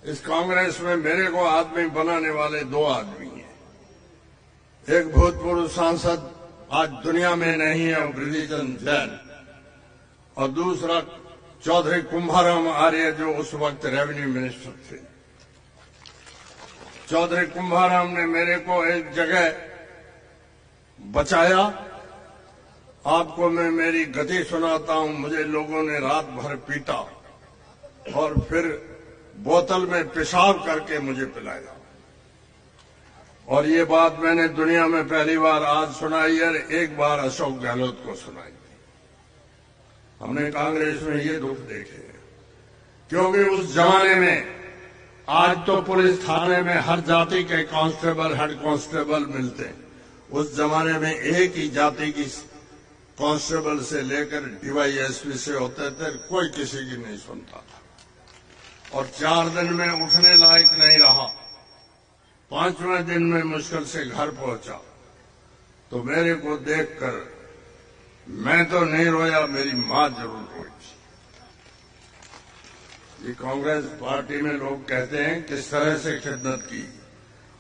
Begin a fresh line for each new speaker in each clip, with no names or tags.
इस कांग्रेस में मेरे को आदमी बनाने वाले दो आदमी हैं। एक भूतपूर्व सांसद आज दुनिया में नहीं है, बृद्धिचंद जैन, और दूसरा चौधरी कुंभाराम आर्य जो उस वक्त रेवेन्यू मिनिस्टर थे। चौधरी कुंभाराम ने मेरे को एक जगह बचाया। आपको मैं मेरी गति सुनाता हूं। मुझे लोगों ने रात भर पीटा और फिर बोतल में पेशाब करके मुझे पिलाया, और ये बात मैंने दुनिया में पहली बार आज सुनाई और एक बार अशोक गहलोत को सुनाई। हमने कांग्रेस में ये दुख देखे, क्योंकि उस जमाने में, आज तो पुलिस थाने में हर जाति के कांस्टेबल, हेड कांस्टेबल मिलते हैं। उस जमाने में एक ही जाति की कांस्टेबल से लेकर डीवाईएसपी से होते थे, कोई किसी की नहीं सुनता था। और 4 दिन में उठने लायक नहीं रहा। 5वें दिन में मुश्किल से घर पहुंचा तो मेरे को देखकर मैं तो नहीं रोया, मेरी मां जरूर रोई। ये कांग्रेस पार्टी में लोग कहते हैं किस तरह से खिदमत की,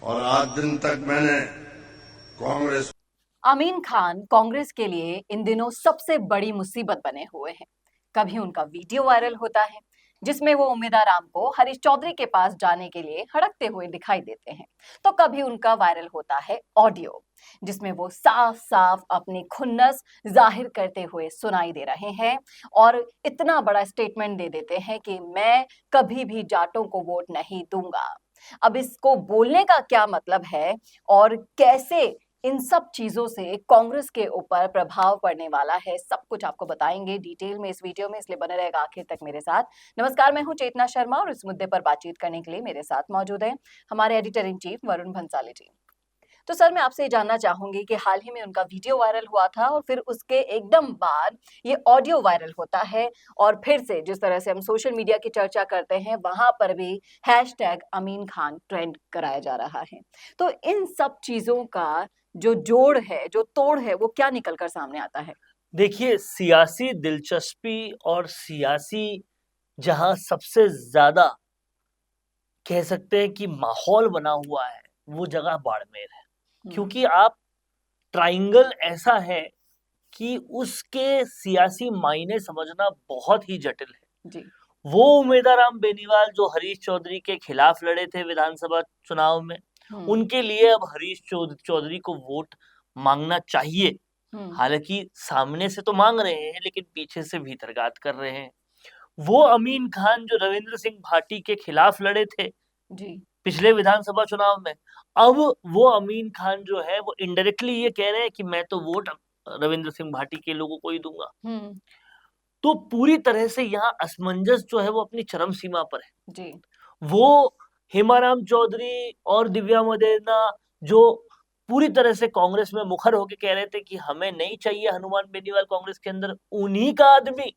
और आज दिन तक मैंने कांग्रेस।
अमीन खान कांग्रेस के लिए इन दिनों सबसे बड़ी मुसीबत बने हुए हैं। कभी उनका वीडियो वायरल होता है जिसमें वो उम्मीदवार को हरीश चौधरी के पास जाने के लिए हड़कते हुए दिखाई देते हैं, तो कभी उनका वायरल होता है ऑडियो जिसमें वो साफ साफ अपनी खुन्नस जाहिर करते हुए सुनाई दे रहे हैं और इतना बड़ा स्टेटमेंट दे देते हैं कि मैं कभी भी जाटों को वोट नहीं दूंगा। अब इसको बोलने का क्या मतलब है और कैसे इन सब चीजों से कांग्रेस के ऊपर प्रभाव पड़ने वाला है, सब कुछ आपको बताएंगे डिटेल में इस वीडियो में, इसलिए बने रहेगा आखिर तक मेरे साथ। नमस्कार, मैं हूं चेतना शर्मा और इस मुद्दे पर बातचीत करने के लिए मेरे साथ मौजूद हैं हमारे editor in chief Varun Bhansali ji. तो सर, मैं आपसे जानना चाहूंगी कि हाल ही में उनका वीडियो वायरल हुआ था और फिर उसके एकदम बाद ये ऑडियो वायरल होता है, और फिर से जिस तरह से हम सोशल मीडिया की चर्चा करते हैं वहां पर भी हैशटैग अमीन खान ट्रेंड कराया जा रहा है। तो इन सब चीजों का जो जोड़ है, जो तोड़ है, वो क्या निकलकर सामने आता है?
देखिए, सियासी दिलचस्पी और सियासी जहां सबसे ज्यादा कह सकते हैं कि माहौल बना हुआ है वो जगह बाड़मेर है, क्योंकि आप ट्राइंगल ऐसा है कि उसके सियासी मायने समझना बहुत ही जटिल है
जी।
वो उम्मीदवार बेनीवाल जो हरीश चौधरी के खिलाफ लड़े थे विधानसभा चुनाव में, उनके लिए अब हरीश चौधरी को वोट मांगना चाहिए। हालांकि सामने से तो मांग रहे हैं लेकिन पीछे से भीतरघात कर रहे हैं। वो अमीन खान जो रविंद्र सिंह भाटी के खिलाफ लड़े थे
जी
पिछले विधानसभा चुनाव में, अब वो अमीन खान जो है वो इनडायरेक्टली ये कह रहे हैं कि मैं तो वोट रविंद्र सिंह भाटी के लोगों को ही दूंगा। तो पूरी तरह से यहाँ असमंजस जो है वो अपनी चरम सीमा पर है
जी।
वो हेमाराम चौधरी और दिव्या मदेना जो पूरी तरह से कांग्रेस में मुखर होकर कह रहे थे कि हमें नहीं चाहिए हनुमान बेनीवाल कांग्रेस के अंदर, उन्हीं का आदमी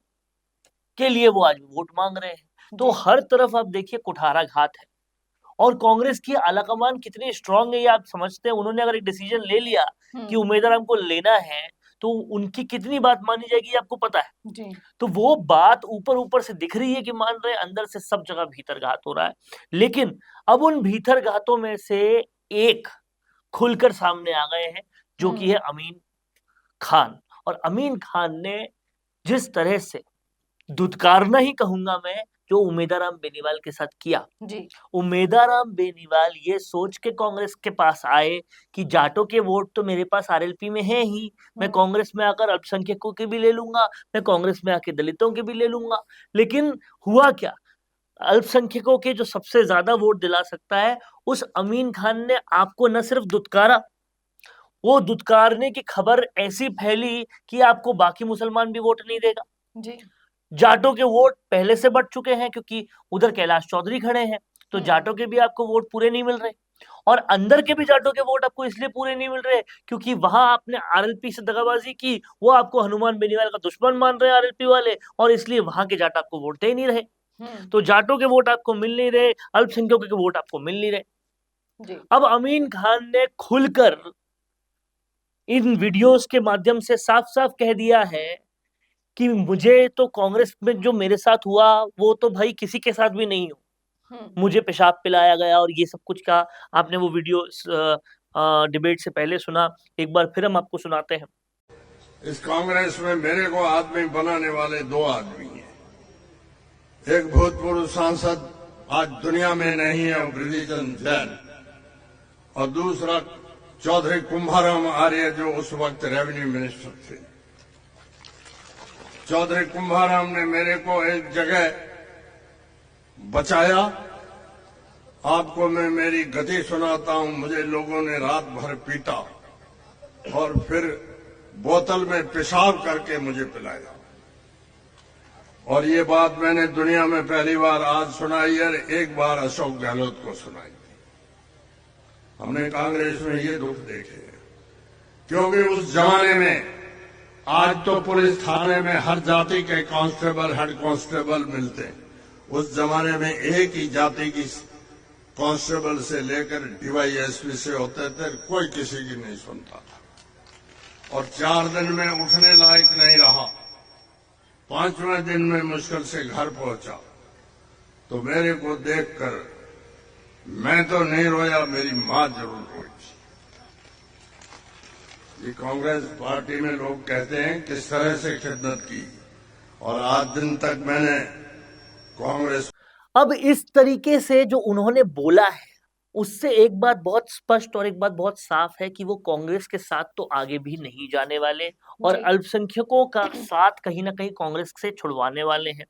के लिए वो आज वोट मांग रहे हैं। तो हर तरफ आप देखिए कुठाराघात है, और कांग्रेस की आलाकमान कितनी स्ट्रांग है ये आप समझते हैं। उन्होंने अगर एक डिसीजन ले लिया कि उम्मीदवार हमको लेना है तो उनकी कितनी बात मानी जाएगी आपको पता है
जी।
तो वो बात ऊपर ऊपर से दिख रही है कि मान रहे, अंदर से सब जगह भीतरघात हो रहा है। लेकिन अब उन भीतरघातों में से एक खुलकर सामने आ गए हैं जो कि है अमीन खान। और अमीन खान ने जिस तरह से दुत्कारना ही कहूंगा मैं जो उम्मीदवार बेनीवाल के साथ किया
जी।
उम्मीदवार बेनीवाल ये सोच के कांग्रेस के पास आए कि जाटों के वोट तो मेरे पास आरएलपी में है ही, मैं कांग्रेस में आकर अल्पसंख्यकों के भी ले लूंगा, मैं कांग्रेस में आके दलितों के भी ले लूंगा। लेकिन हुआ क्या, अल्पसंख्यकों के जो सबसे ज्यादा वोट दिला सकता है उस अमीन खान ने आपको न सिर्फ दुत्कारा, वो दुत्कारने की खबर ऐसी फैली कि आपको बाकी मुसलमान भी वोट नहीं देगा
जी।
जाटों के वोट पहले से बढ़ चुके हैं क्योंकि उधर कैलाश चौधरी खड़े हैं, तो जाटों के भी आपको वोट पूरे नहीं मिल रहे, और अंदर के भी जाटों के वोट आपको इसलिए पूरे नहीं मिल रहे क्योंकि वहां आपने आरएलपी से दगाबाजी की, वो आपको हनुमान बेनीवाल का दुश्मन मान रहे हैं आरएलपी वाले, और इसलिए वहां के जाट आपको वोट दे नहीं रहे। तो जाटों के वोट आपको मिल नहीं रहे, अल्पसंख्यकों के वोट आपको मिल नहीं रहे। अब अमीन खान ने खुलकर इन वीडियोस के माध्यम से साफ साफ कह दिया है कि मुझे तो कांग्रेस में जो मेरे साथ हुआ वो तो भाई किसी के साथ भी नहीं हो, मुझे पेशाब पिलाया गया और ये सब कुछ कहा। आपने वो वीडियो डिबेट से पहले सुना, एक बार फिर हम आपको सुनाते हैं।
इस कांग्रेस में मेरे को आदमी बनाने वाले दो आदमी हैं। एक भूतपूर्व सांसद आज दुनिया में नहीं है, बृद्धिचंद जैन, और दूसरा चौधरी कुंभाराम आर्य जो उस वक्त रेवेन्यू मिनिस्टर थे। चौधरी कुंभाराम ने मेरे को एक जगह बचाया। आपको मैं मेरी गति सुनाता हूं। मुझे लोगों ने रात भर पीटा और फिर बोतल में पेशाब करके मुझे पिलाया, और ये बात मैंने दुनिया में पहली बार आज सुनाई है, एक बार अशोक गहलोत को सुनाई थी। हमने कांग्रेस में ये दुख देखे हैं, क्योंकि उस जमाने में, आज तो पुलिस थाने में हर जाति के कांस्टेबल, हेड कांस्टेबल मिलते हैं। उस जमाने में एक ही जाति की कांस्टेबल से लेकर डीवाईएसपी से होते थे, कोई किसी की नहीं सुनता था, और 4 दिन में उठने लायक नहीं रहा। 5वें दिन में मुश्किल से घर पहुंचा, तो मेरे को देखकर मैं तो नहीं रोया, मेरी मां जरूर रोई थी। ये कांग्रेस पार्टी में लोग कहते हैं किस तरह से खिदमत की, और आज दिन तक मैंने कांग्रेस।
अब इस तरीके से जो उन्होंने बोला है, उससे एक बात बहुत स्पष्ट और एक बात बहुत साफ है कि वो कांग्रेस के साथ तो आगे भी नहीं जाने वाले, और अल्पसंख्यकों का साथ कहीं ना कहीं कांग्रेस से छुड़वाने वाले हैं।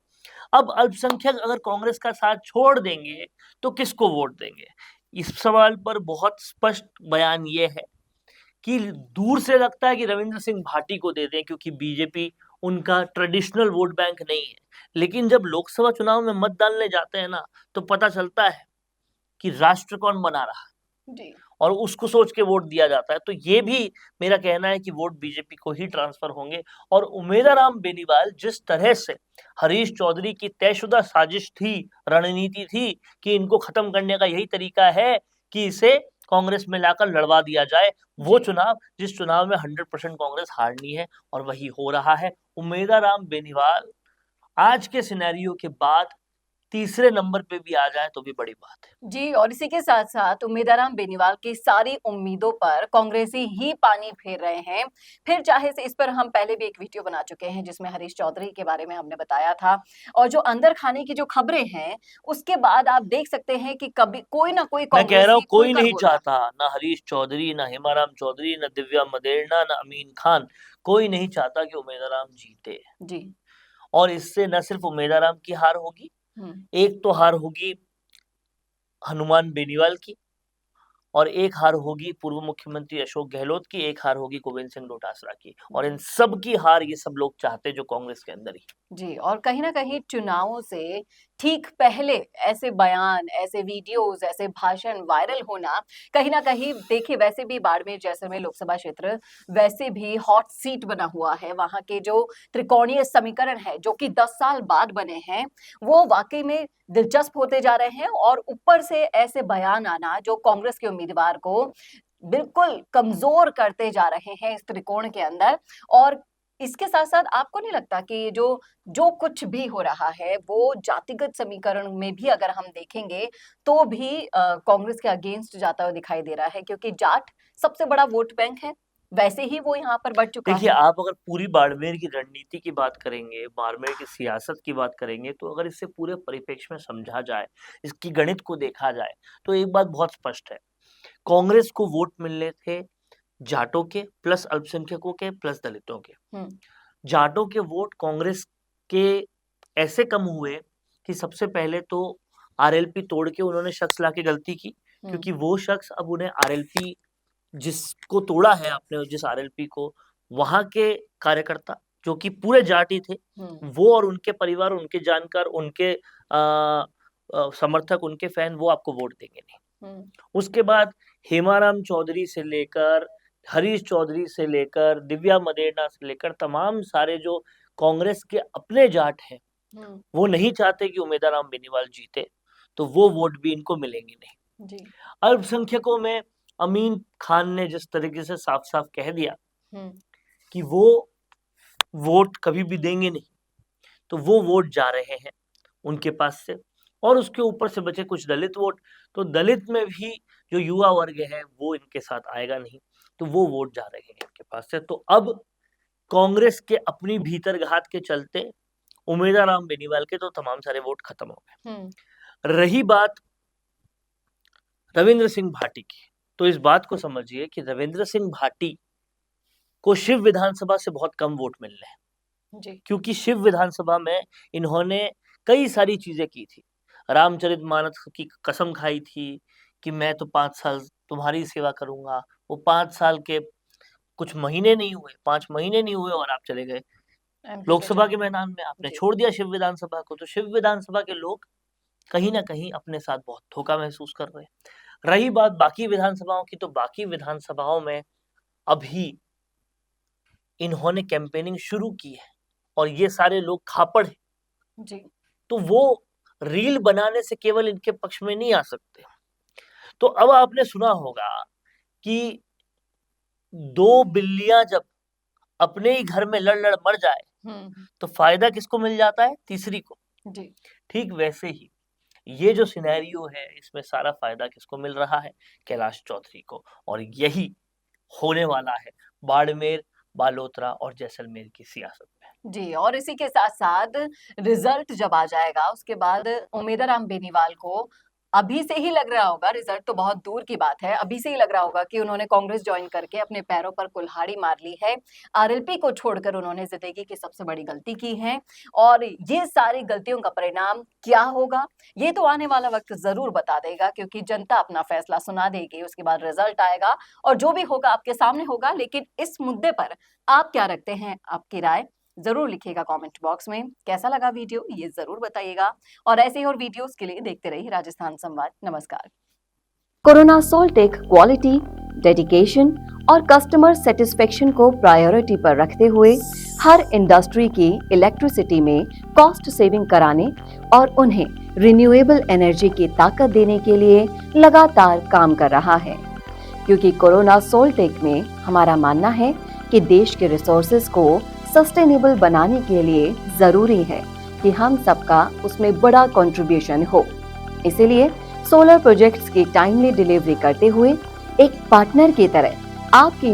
अब अल्पसंख्यक अगर कांग्रेस का साथ छोड़ देंगे तो किसको वोट देंगे? इस सवाल पर बहुत स्पष्ट बयान ये है कि दूर से लगता है कि रविंद्र सिंह भाटी को दे दें, क्योंकि बीजेपी उनका ट्रेडिशनल वोट बैंक नहीं है। लेकिन जब लोकसभा चुनाव में मत डालने जाते हैं ना, तो पता चलता है कि राष्ट्र कौन बना रहा
जी।
और उसको सोच के वोट दिया जाता है। तो ये भी मेरा कहना है कि वोट बीजेपी को ही ट्रांसफर होंगे। और उमेदाराम बेनीवाल जिस तरह से हरीश चौधरी की तयशुदा साजिश थी, रणनीति थी कि इनको खत्म करने का यही तरीका है कि इसे कांग्रेस में लाकर लड़वा दिया जाए, वो चुनाव जिस चुनाव में 100% कांग्रेस हारनी है, और वही हो रहा है। उमेदाराम बेनीवाल आज के सिनेरियो के बाद तीसरे नंबर पे भी आ जाए तो भी बड़ी बात है।
जी, और इसी के साथ साथ उमेदाराम बेनीवाल की सारी उम्मीदों पर कांग्रेसी ही पानी फेर रहे हैं। फिर चाहे से इस पर हम पहले भी एक वीडियो बना चुके हैं जिसमें हरीश चौधरी के बारे में हमने बताया था, और जो अंदर खाने की जो खबरें हैं उसके बाद आप देख सकते हैं कि कभी कोई ना कोई
मैं कह रहा हूँ कोई
खुलकर
नहीं
बोल रहा है।
चाहता, ना हरीश चौधरी, ना हेमाराम चौधरी, ना दिव्या मदेरणा, ना अमीन खान, कोई नहीं चाहता कि उमेदाराम जीते।
जी।
और इससे न सिर्फ उमेदाराम की हार होगी, एक तो हार होगी हनुमान बेनीवाल की, और एक हार होगी पूर्व मुख्यमंत्री अशोक गहलोत की, एक हार होगी गोविंद सिंह डोटासरा की, और इन सब की हार ये सब लोग चाहते जो कांग्रेस के अंदर ही।
जी, और कहीं ना कहीं चुनावों से ठीक पहले ऐसे बयान, ऐसे वीडियोस, ऐसे भाषण वायरल होना, कहीं ना कहीं देखिए, वैसे भी बाड़मेर जैसलमेर लोकसभा क्षेत्र वैसे भी हॉट सीट बना हुआ है। वहां के जो त्रिकोणीय समीकरण है जो कि 10 साल बाद बने हैं, वो वाकई में दिलचस्प होते जा रहे हैं, और ऊपर से ऐसे बयान आना जो कांग्रेस के उम्मीदवार को बिल्कुल कमजोर करते जा रहे हैं इस त्रिकोण के अंदर। और इसके साथ साथ आपको नहीं लगता कि ये जो कुछ भी हो रहा है वो जातिगत समीकरण में भी अगर हम देखेंगे तो भी कांग्रेस के अगेंस्ट जाता हुआ दिखाई दे रहा है, क्योंकि जाट सबसे बड़ा वोट बैंक है, वैसे ही वो यहाँ पर बढ़ चुका
देखिए,
है।
आप अगर पूरी बाड़मेर की रणनीति की बात करेंगे, बाड़मेर की सियासत की बात करेंगे, तो अगर इसे पूरे परिप्रेक्ष्य में समझा जाए, इसकी गणित को देखा जाए, तो एक बात बहुत स्पष्ट है, कांग्रेस को वोट मिलने थे जाटों के प्लस अल्पसंख्यकों के प्लस दलितों के। जाटों के वोट कांग्रेस के ऐसे कम हुए कि सबसे पहले तो आरएलपी तोड़ के उन्होंने शख्स लाके गलती की, क्योंकि वो शख्स अब उन्हें आरएलपी जिसको तोड़ा है आपने, जिस आरएलपी को, वहां के कार्यकर्ता जो कि पूरे जाटी थे, वो और उनके परिवार, उनके जानकार, उनके समर्थक, उनके फैन, वो आपको वोट देंगे नहीं। उसके बाद हेमाराम चौधरी से लेकर हरीश चौधरी से लेकर दिव्या मदेरणा से लेकर तमाम सारे जो कांग्रेस के अपने जाट हैं, वो नहीं चाहते कि उमेदाराम बेनीवाल जीते, तो वो वोट भी इनको मिलेंगे नहीं। अल्पसंख्यकों में अमीन खान ने जिस तरीके से साफ साफ कह दिया कि वो वोट कभी भी देंगे नहीं, तो वो वोट जा रहे हैं उनके पास से। और उसके ऊपर से बचे कुछ दलित वोट, तो दलित में भी जो युवा वर्ग है वो इनके साथ आएगा नहीं, तो वो वोट जा रहे हैं इनके पास से। तो अब कांग्रेस के अपनी भीतरघात के चलते उमेदा राम बेनीवाल के तो तमाम सारे वोट खत्म हो गए। रही बात रविंद्र सिंह भाटी की, तो इस बात को समझिए कि रविंद्र सिंह भाटी को शिव विधानसभा से बहुत कम वोट मिल रहे हैं
जी।
क्योंकि शिव विधानसभा में इन्होंने कई सारी चीजें की थी। रामचरितमानस की कसम खाई थी कि मैं तो 5 साल तुम्हारी सेवा करूंगा। वो 5 साल के कुछ महीने नहीं हुए, 5 महीने नहीं हुए और आप चले गए लोकसभा के मैदान में, आपने छोड़ दिया शिव विधानसभा को। तो शिव विधानसभा के लोग कहीं ना कहीं अपने साथ बहुत धोखा महसूस कर रहे हैं। रही बात बाकी विधानसभाओं की, तो बाकी विधानसभाओं में अभी इन्होंने कैंपेनिंग शुरू की है और ये सारे लोग खापड़ हैं
जी।
तो वो रील बनाने से केवल इनके पक्ष में नहीं आ सकते। तो अब आपने सुना होगा कि 2 बिल्लियां जब अपने ही घर में लड़ लड़ मर जाए तो फायदा किसको मिल जाता है? तीसरी को।
जी।
ठीक वैसे ही ये जो सिनेरियो है इसमें सारा फायदा किसको मिल रहा है? कैलाश चौधरी को। और यही होने वाला है बाड़मेर, बालोतरा और जैसलमेर की सियासत में।
जी, और इसी के साथ साथ रिजल्ट जब आ जाएगा उसके बाद उमेदा राम बेनीवाल को अभी से ही लग रहा होगा, रिजल्ट तो बहुत दूर की बात है, अभी से ही लग रहा होगा कि उन्होंने कांग्रेस ज्वाइन करके अपने पैरों पर कुल्हाड़ी मार ली है। आरएलपी को छोड़कर उन्होंने जिंदगी की सबसे बड़ी गलती की है और ये सारी गलतियों का परिणाम क्या होगा ये तो आने वाला वक्त जरूर बता देगा, क्योंकि जनता अपना फैसला सुना देगी, उसके बाद रिजल्ट आएगा और जो भी होगा आपके सामने होगा। लेकिन इस मुद्दे पर आप क्या रखते हैं? आपकी राय जरूर लिखिएगा कमेंट बॉक्स में। कैसा लगा वीडियो ये जरूर बताइएगा और ऐसे ही और वीडियोस के लिए देखते रहिए राजस्थान संवाद। नमस्कार। कोरोना सोल्टेक क्वालिटी, डेडिकेशन और कस्टमर सेटिस्फेक्शन को प्रायोरिटी पर रखते हुए हर इंडस्ट्री की इलेक्ट्रिसिटी में कॉस्ट सेविंग कराने और उन्हें रिन्यूएबल एनर्जी की ताकत देने के लिए लगातार काम कर रहा है। क्योंकि कोरोना सोल्टेक में हमारा मानना है कि देश के रिसोर्सेज को सस्टेनेबल बनाने के लिए जरूरी है कि हम सबका उसमें बड़ा कंट्रीब्यूशन हो। इसीलिए सोलर प्रोजेक्ट्स की टाइमली डिलीवरी करते हुए एक पार्टनर की तरह आपकी